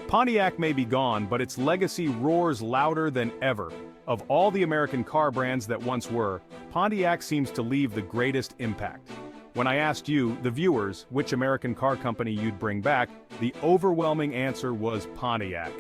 Pontiac may be gone, but its legacy roars louder than ever. Of all the American car brands that once were, Pontiac seems to leave the greatest impact. When I asked you, the viewers, which American car company you'd bring back, the overwhelming answer was Pontiac.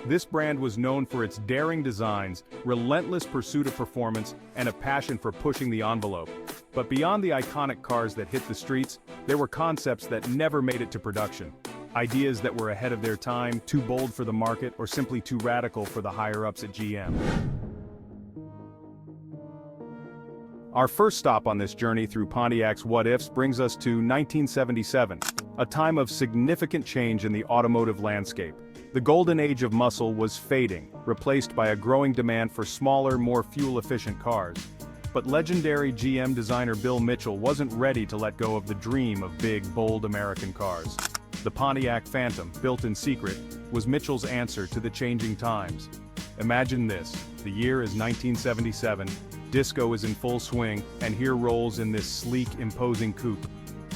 This brand was known for its daring designs, relentless pursuit of performance, and a passion for pushing the envelope. But beyond the iconic cars that hit the streets, there were concepts that never made it to production. Ideas that were ahead of their time, too bold for the market, or simply too radical for the higher-ups at GM. Our first stop on this journey through Pontiac's what-ifs brings us to 1977, a time of significant change in the automotive landscape. The golden age of muscle was fading, replaced by a growing demand for smaller, more fuel-efficient cars. But legendary GM designer Bill Mitchell wasn't ready to let go of the dream of big, bold American cars. The Pontiac Phantom, built in secret, was Mitchell's answer to the changing times. Imagine this, the year is 1977, disco is in full swing, and here rolls in this sleek, imposing coupe.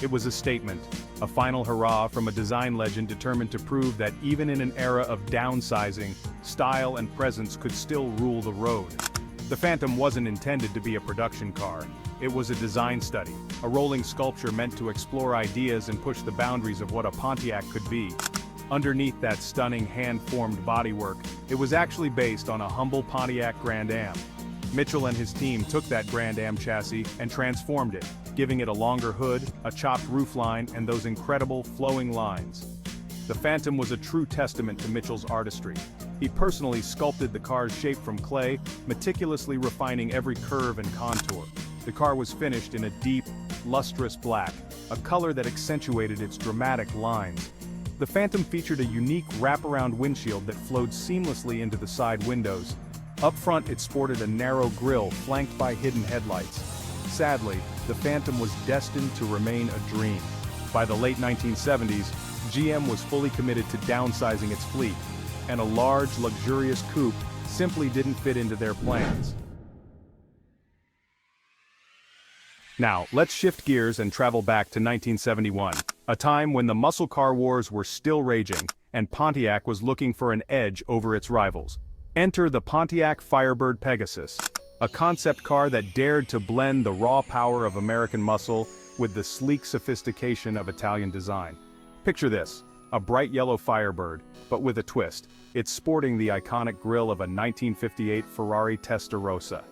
It was a statement, a final hurrah from a design legend determined to prove that even in an era of downsizing, style and presence could still rule the road. The Phantom wasn't intended to be a production car. It was a design study, a rolling sculpture meant to explore ideas and push the boundaries of what a Pontiac could be. Underneath that stunning hand-formed bodywork, it was actually based on a humble Pontiac Grand Am. Mitchell and his team took that Grand Am chassis and transformed it, giving it a longer hood, a chopped roofline, and those incredible flowing lines. The Phantom was a true testament to Mitchell's artistry. He personally sculpted the car's shape from clay, meticulously refining every curve and contour. The car was finished in a deep, lustrous black, a color that accentuated its dramatic lines. The Phantom featured a unique wraparound windshield that flowed seamlessly into the side windows. Up front it sported a narrow grille flanked by hidden headlights. Sadly, the Phantom was destined to remain a dream. By the late 1970s, GM was fully committed to downsizing its fleet, and a large, luxurious coupe simply didn't fit into their plans. Now, let's shift gears and travel back to 1971, a time when the muscle car wars were still raging, and Pontiac was looking for an edge over its rivals. Enter the Pontiac Firebird Pegasus, a concept car that dared to blend the raw power of American muscle with the sleek sophistication of Italian design. Picture this, a bright yellow Firebird, but with a twist. It's sporting the iconic grille of a 1958 Ferrari Testarossa.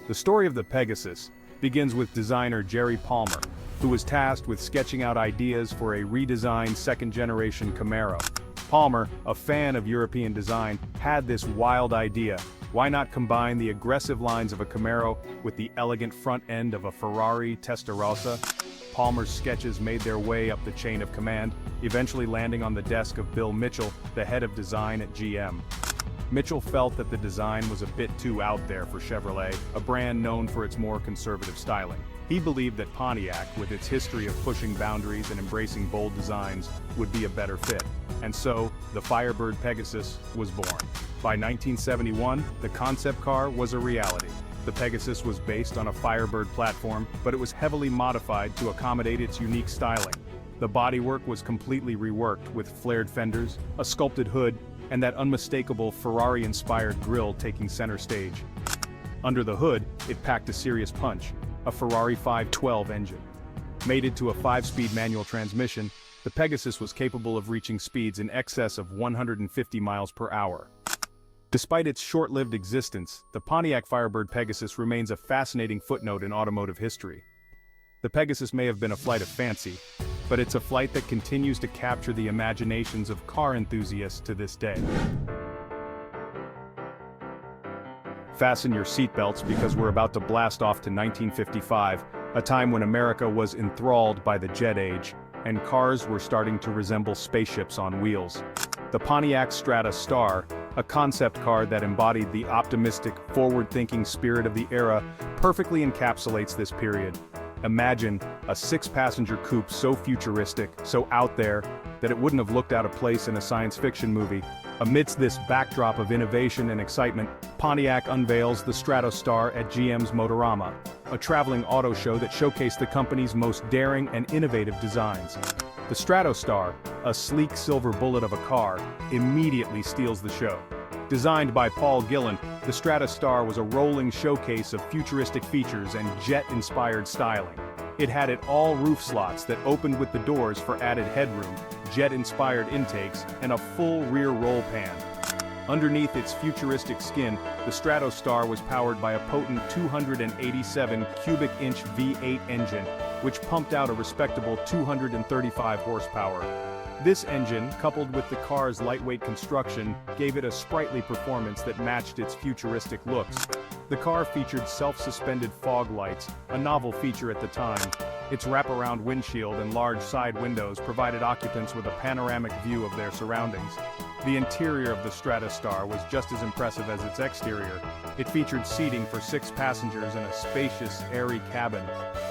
The story of the Pegasus begins with designer Jerry Palmer, who was tasked with sketching out ideas for a redesigned second-generation Camaro. Palmer, a fan of European design, had this wild idea. Why not combine the aggressive lines of a Camaro with the elegant front end of a Ferrari Testarossa? Palmer's sketches made their way up the chain of command, eventually landing on the desk of Bill Mitchell, the head of design at GM. Mitchell felt that the design was a bit too out there for Chevrolet, a brand known for its more conservative styling. He believed that Pontiac, with its history of pushing boundaries and embracing bold designs, would be a better fit. And so, the Firebird Pegasus was born. By 1971, the concept car was a reality. The Pegasus was based on a Firebird platform, but it was heavily modified to accommodate its unique styling. The bodywork was completely reworked with flared fenders, a sculpted hood, and that unmistakable Ferrari-inspired grille taking center stage. Under the hood, it packed a serious punch, a Ferrari 512 engine. Mated to a 5-speed manual transmission, the Pegasus was capable of reaching speeds in excess of 150 miles per hour. Despite its short-lived existence, the Pontiac Firebird Pegasus remains a fascinating footnote in automotive history. The Pegasus may have been a flight of fancy, but it's a flight that continues to capture the imaginations of car enthusiasts to this day. Fasten your seatbelts because we're about to blast off to 1955, a time when America was enthralled by the jet age, and cars were starting to resemble spaceships on wheels. The Pontiac Strato Star, a concept car that embodied the optimistic, forward-thinking spirit of the era, perfectly encapsulates this period. Imagine a 6-passenger coupe so futuristic, so out there, that it wouldn't have looked out of place in a science fiction movie. Amidst this backdrop of innovation and excitement, Pontiac unveils the Strato Star at GM's Motorama, a traveling auto show that showcased the company's most daring and innovative designs. The Strato Star, a sleek silver bullet of a car, immediately steals the show. Designed by Paul Gillen, the Strato was a rolling showcase of futuristic features and jet-inspired styling. It had all roof slots that opened with the doors for added headroom, jet-inspired intakes, and a full rear roll pan. Underneath its futuristic skin, the Strato was powered by a potent 287 cubic inch V8 engine, which pumped out a respectable 235 horsepower. This engine, coupled with the car's lightweight construction, gave it a sprightly performance that matched its futuristic looks. The car featured self-suspended fog lights, a novel feature at the time. Its wraparound windshield and large side windows provided occupants with a panoramic view of their surroundings. The interior of the Strato was just as impressive as its exterior. It featured seating for 6 passengers in a spacious, airy cabin.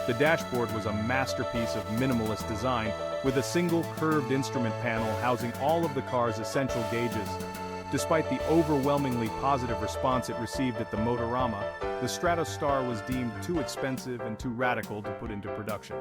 The dashboard was a masterpiece of minimalist design, with a single curved instrument panel housing all of the car's essential gauges. Despite the overwhelmingly positive response it received at the Motorama, the Strato was deemed too expensive and too radical to put into production.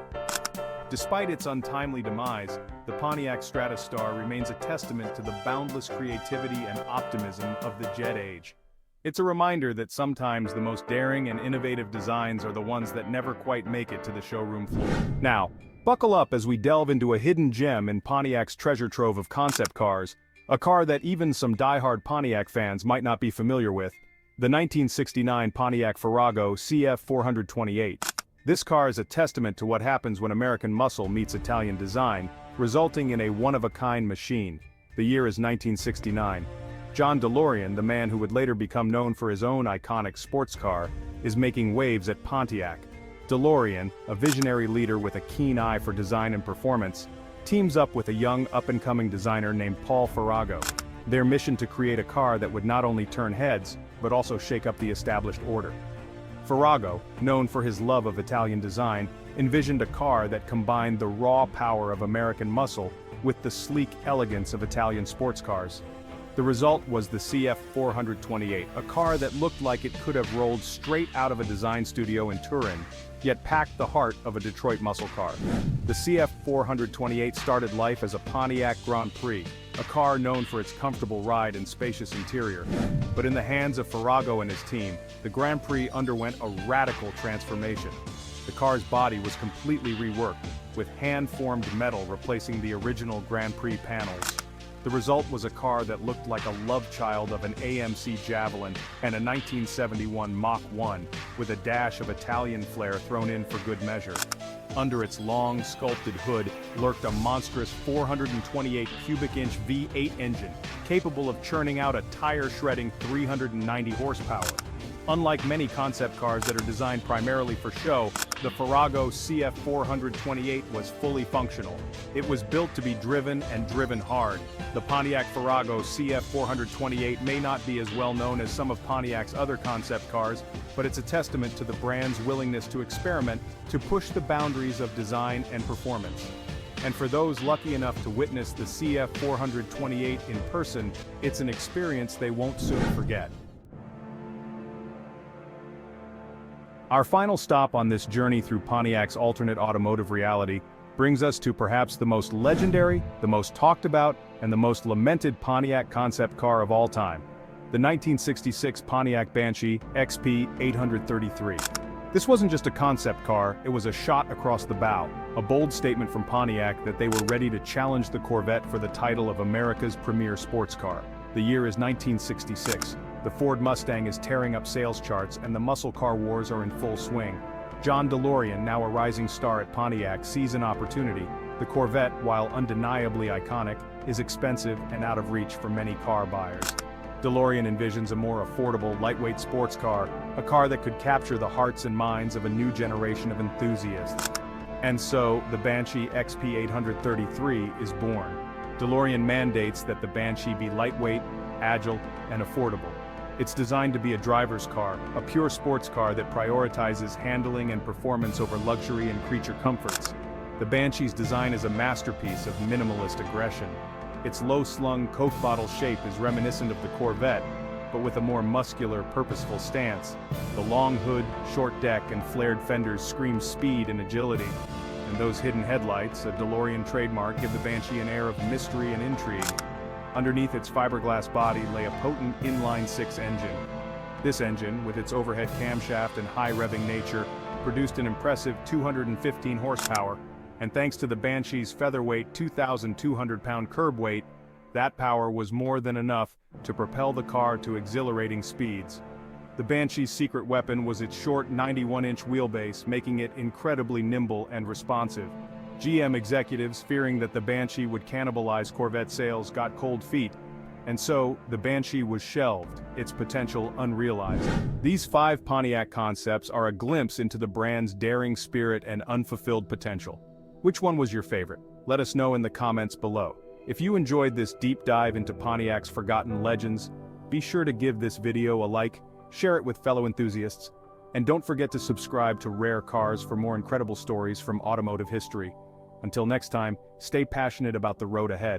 Despite its untimely demise, the Pontiac Strato remains a testament to the boundless creativity and optimism of the jet age. It's a reminder that sometimes the most daring and innovative designs are the ones that never quite make it to the showroom floor. Now, buckle up as we delve into a hidden gem in Pontiac's treasure trove of concept cars, a car that even some die-hard Pontiac fans might not be familiar with, the 1969 Pontiac Farrago CF-428. This car is a testament to what happens when American muscle meets Italian design, resulting in a one-of-a-kind machine. The year is 1969. John DeLorean, the man who would later become known for his own iconic sports car, is making waves at Pontiac. DeLorean, a visionary leader with a keen eye for design and performance, teams up with a young up-and-coming designer named Paul Farrago. Their mission to create a car that would not only turn heads, but also shake up the established order. Farrago, known for his love of Italian design, envisioned a car that combined the raw power of American muscle with the sleek elegance of Italian sports cars. The result was the CF-428, a car that looked like it could have rolled straight out of a design studio in Turin, yet packed the heart of a Detroit muscle car. The CF-428 started life as a Pontiac Grand Prix, a car known for its comfortable ride and spacious interior. But in the hands of Farrago and his team, the Grand Prix underwent a radical transformation. The car's body was completely reworked, with hand-formed metal replacing the original Grand Prix panels. The result was a car that looked like a love child of an AMC Javelin and a 1971 Mach 1, with a dash of Italian flair thrown in for good measure. Under its long, sculpted hood lurked a monstrous 428 cubic inch V8 engine, capable of churning out a tire-shredding 390 horsepower. Unlike many concept cars that are designed primarily for show, the Farrago CF-428 was fully functional. It was built to be driven and driven hard. The Pontiac Farrago CF-428 may not be as well known as some of Pontiac's other concept cars, but it's a testament to the brand's willingness to experiment, to push the boundaries of design and performance. And for those lucky enough to witness the CF-428 in person, it's an experience they won't soon forget. Our final stop on this journey through Pontiac's alternate automotive reality brings us to perhaps the most legendary, the most talked about, and the most lamented Pontiac concept car of all time, the 1966 Pontiac Banshee XP-833. This wasn't just a concept car, it was a shot across the bow, a bold statement from Pontiac that they were ready to challenge the Corvette for the title of America's premier sports car. The year is 1966. The Ford Mustang is tearing up sales charts and the muscle car wars are in full swing. John DeLorean, now a rising star at Pontiac, sees an opportunity. The Corvette, while undeniably iconic, is expensive and out of reach for many car buyers. DeLorean envisions a more affordable, lightweight sports car, a car that could capture the hearts and minds of a new generation of enthusiasts. And so, the Banshee XP-833 is born. DeLorean mandates that the Banshee be lightweight, agile, and affordable. It's designed to be a driver's car, a pure sports car that prioritizes handling and performance over luxury and creature comforts. The Banshee's design is a masterpiece of minimalist aggression. Its low-slung Coke bottle shape is reminiscent of the Corvette, but with a more muscular, purposeful stance. The long hood, short deck, and flared fenders scream speed and agility. And those hidden headlights, a DeLorean trademark, give the Banshee an air of mystery and intrigue. Underneath its fiberglass body lay a potent inline-six engine. This engine, with its overhead camshaft and high-revving nature, produced an impressive 215 horsepower, and thanks to the Banshee's featherweight 2,200-pound curb weight, that power was more than enough to propel the car to exhilarating speeds. The Banshee's secret weapon was its short 91-inch wheelbase, making it incredibly nimble and responsive. GM executives, fearing that the Banshee would cannibalize Corvette sales, got cold feet, and so the Banshee was shelved, its potential unrealized. These 5 Pontiac concepts are a glimpse into the brand's daring spirit and unfulfilled potential. Which one was your favorite? Let us know in the comments below. If you enjoyed this deep dive into Pontiac's forgotten legends, be sure to give this video a like, share it with fellow enthusiasts, and don't forget to subscribe to Rare Cars for more incredible stories from automotive history. Until next time, stay passionate about the road ahead.